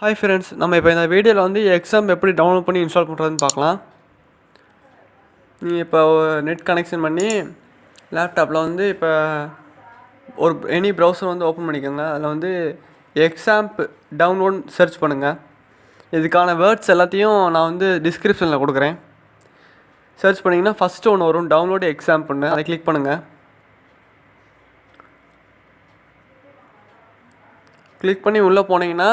Hi friends, நம்ம இப்போ இந்த வீடியோவில் வந்து எக்ஸாம் எப்படி டவுன்லோட் பண்ணி இன்ஸ்டால் பண்ணுறதுன்னு பார்க்கலாம். நீங்கள் இப்போ நெட் கனெக்ஷன் பண்ணி லேப்டாப்பில் வந்து இப்போ ஒரு எனி ப்ரௌசர் வந்து ஓப்பன் பண்ணிக்கோங்க. அதில் வந்து எக்ஸாம்ப் டவுன்லோட் சர்ச் பண்ணுங்கள். இதுக்கான வேர்ட்ஸ் எல்லாத்தையும் நான் வந்து டிஸ்கிரிப்ஷனில் கொடுக்குறேன். சர்ச் பண்ணிங்கன்னா ஃபஸ்ட்டு ஒன்று வரும், டவுன்லோடு எக்ஸாம்ப்னு. அதை கிளிக் பண்ணுங்கள். கிளிக் பண்ணி உள்ளே போனீங்கன்னா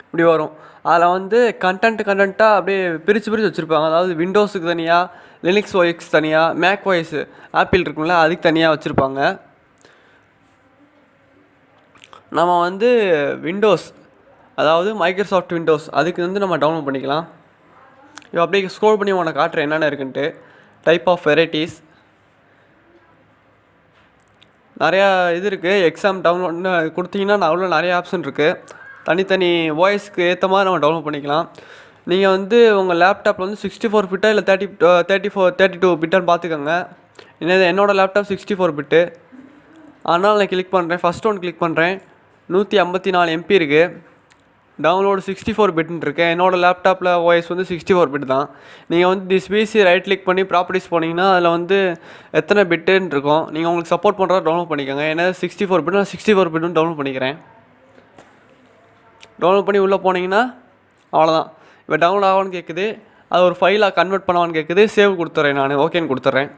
இப்படி வரும். அதில் வந்து கண்டென்ட்டாக அப்படியே பிரித்து வச்சுருப்பாங்க. அதாவது விண்டோஸுக்கு தனியாக, லினக்ஸ் ஓஎஸ் தனியாக, மேக் ஓஎஸ் ஆப்பிள் இருக்குங்களா அதுக்கு தனியாக வச்சுருப்பாங்க. நம்ம வந்து விண்டோஸ், அதாவது மைக்ரோசாஃப்ட் விண்டோஸ், அதுக்கு வந்து நம்ம டவுன்லோட் பண்ணிக்கலாம். இப்போ அப்படியே ஸ்க்ரோல் பண்ணி உனக்கு காட்டுறேன் என்னென்ன இருக்குன்ட்டு. டைப் ஆஃப் வெரைட்டிஸ் நிறையா இது இருக்குது. எக்ஸாம் டவுன்லோட்னு கொடுத்தீங்கன்னா நான் அவ்வளோ நிறைய ஆப்ஷன் இருக்குது. தனித்தனி வாய்ஸ்க்கு ஏற்ற மாதிரி நம்ம டவுன்லோட் பண்ணிக்கலாம். நீங்கள் வந்து உங்கள் லேப்டாப்பில் வந்து 64 பிட்டா இல்லை 32 பிட்டான்னு பார்த்துக்கோங்க. என்னோடய லேப்டாப் 64 பிட்டு. அதனால் நான் கிளிக் பண்ணுறேன். ஃபஸ்ட் ஒன் கிளிக் பண்ணுறேன். 154 MB இருக்குது. டவுன்லோடு 64 பிட்னு இருக்குது. என்னோடய லேப்டாப்பில் வாய்ஸ் வந்து 64 பிட் தான். நீங்கள் வந்து திஸ் பிசி ரைட் கிளிக் பண்ணி ப்ராப்பர்ட்டிஸ் போனீங்கன்னா அதில் வந்து எத்தனை பிட்டுன்னு இருக்கும். நீங்கள் உங்களுக்கு சப்போர்ட் பண்ணுறதா டவுன்லோட் பண்ணிக்கோங்க. ஏன்னா 64 பிட், நான் 64 பிட்டுன்னு டவுன்லோட் பண்ணிக்கிறேன். டவுன்லோட் பண்ணி உள்ளே போனீங்கன்னா அவ்வளோதான். இப்போ டவுன்லோட் ஆகான்னு கேட்குது. அது ஒரு ஃபைலாக கன்வெர்ட் பண்ணுவான்னு கேட்குது. சேவ் கொடுத்துட்றேன். நான் ஓகேன்னு கொடுத்துட்றேன்.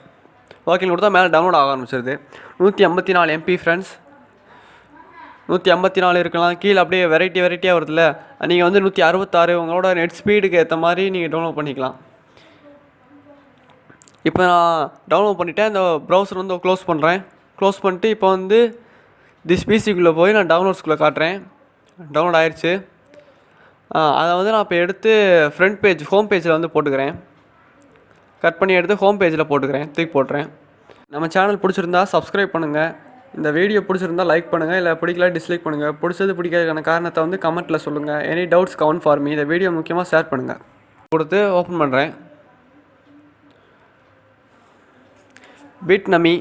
ஓகேன்னு கொடுத்தா மேலே டவுன்லோட் ஆக ஆரம்பிச்சிருது. 154 MB ஃப்ரெண்ட்ஸ். 154 இருக்கலாம். கீழே அப்படியே வெரைட்டியாக வருதுல்ல. நீங்கள் வந்து 166 உங்களோட நெட் ஸ்பீடுக்கு ஏற்ற மாதிரி நீங்கள் டவுன்லோட் பண்ணிக்கலாம். இப்போ நான் டவுன்லோட் பண்ணிவிட்டேன். இந்த ப்ரௌசர் வந்து க்ளோஸ் பண்ணுறேன். க்ளோஸ் பண்ணிட்டு இப்போ வந்து திஸ் பிசிக்குள்ளே போய் நான் டவுன்லோட்ஸ்குள்ளே காட்டுறேன். டவுன்லோட் ஆயிடுச்சு. அதை வந்து நான் இப்போ எடுத்து ஃப்ரண்ட் பேஜ், ஹோம் பேஜில் வந்து போட்டுக்கிறேன். கட் பண்ணி எடுத்து ஹோம் பேஜில் போட்டுக்கிறேன். தூக்கி போட்டுறேன். நம்ம சேனல் பிடிச்சிருந்தா சப்ஸ்கிரைப் பண்ணுங்கள். இந்த வீடியோ பிடிச்சிருந்தா லைக் பண்ணுங்கள். இல்லை பிடிக்கல டிஸ்லைக் பண்ணுங்கள். பிடிக்காதுக்கான காரணத்தை வந்து கமெண்ட்டில் சொல்லுங்கள். Any doubts comment for me. இந்த வீடியோ முக்கியமாக ஷேர் பண்ணுங்கள். கொடுத்து ஓப்பன் பண்ணுறேன். பிட்னமி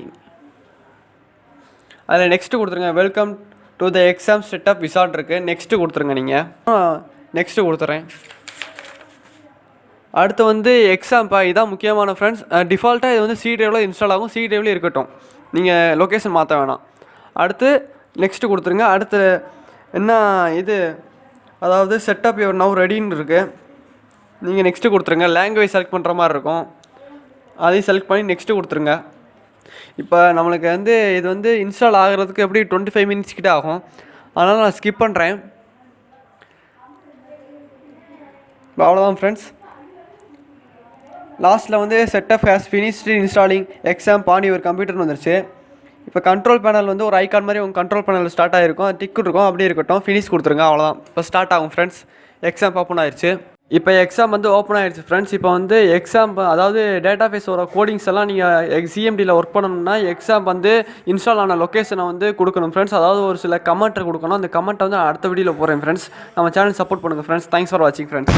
அதில் நெக்ஸ்ட்டு கொடுத்துருங்க. Welcome to the exam setup wizard இருக்குது. நெக்ஸ்ட்டு கொடுத்துருங்க. நீங்கள் நெக்ஸ்ட்டு கொடுத்துட்றேன். அடுத்து வந்து எக்ஸாம்ப்பா, இதான் முக்கியமான ஃப்ரெண்ட்ஸ். டிஃபால்ட்டாக இது வந்து சி டிரைவில் இன்ஸ்டால் ஆகும். சி டிரைவ்லேயே இருக்கட்டும். நீங்கள் லொக்கேஷன் மாற்ற வேணாம். அடுத்து நெக்ஸ்ட்டு கொடுத்துருங்க. அடுத்து என்ன இது, அதாவது செட்டப் யுவர் நவ் ரெடின்னு இருக்குது. நீங்கள் நெக்ஸ்ட்டு கொடுத்துருங்க. லாங்குவேஜ் செலக்ட் பண்ணுற மாதிரி இருக்கும். அதையும் செலக்ட் பண்ணி நெக்ஸ்ட்டு கொடுத்துருங்க. இப்போ நம்மளுக்கு வந்து இது வந்து இன்ஸ்டால் ஆகிறதுக்கு எப்படி 25 மினிட்ஸ் கிட்ட ஆகும். அதனால் நான் ஸ்கிப் பண்ணுறேன். அவ்வளோதான் ஃப்ரெண்ட்ஸ். லாஸ்ட்டில் வந்து setup has finished installing exam on your கம்ப்யூட்டர்னு வந்துருச்சு. இப்போ கண்ட்ரோல் பேனல் வந்து ஒரு ஐக்கான் மாதிரி உங்கள் கண்ட்ரோல் பேனல் ஸ்டார்ட் ஆகிருக்கும். டிக்கு இருக்கும். அப்படியே இருக்கட்டும். ஃபினிஷ் கொடுத்துருங்க. அவ்வளோதான். இப்போ ஸ்டார்ட் ஆகும் ஃப்ரெண்ட்ஸ். எக்ஸாம் ஓப்பன் ஆயிடுச்சு. இப்போ எக்ஸாம் வந்து ஓப்பன் ஆகிடுச்சு ஃப்ரெண்ட்ஸ். இப்போ வந்து எக்ஸாம், அதாவது டேட்டா பேஸோட கோடிங்ஸ் எல்லாம் நீங்கள் சிஎம்டியில் ஒர்க் பண்ணணும்னா எக்ஸாம் வந்து இன்ஸ்டால் ஆன லொக்கேஷனை வந்து கொடுக்கணும் ஃப்ரெண்ட்ஸ். அதாவது ஒரு சில கமெண்ட்டை கொடுக்கணும். அந்த கமெண்ட்டை வந்து அடுத்த வீடியோவில் போகிறேன் ஃப்ரெண்ட்ஸ். நம்ம சேனல் சப்போர்ட் பண்ணுங்கள் ஃப்ரெண்ட்ஸ். தேங்க்ஸ் ஃபார் வாட்சிங் ஃப்ரெண்ட்ஸ்.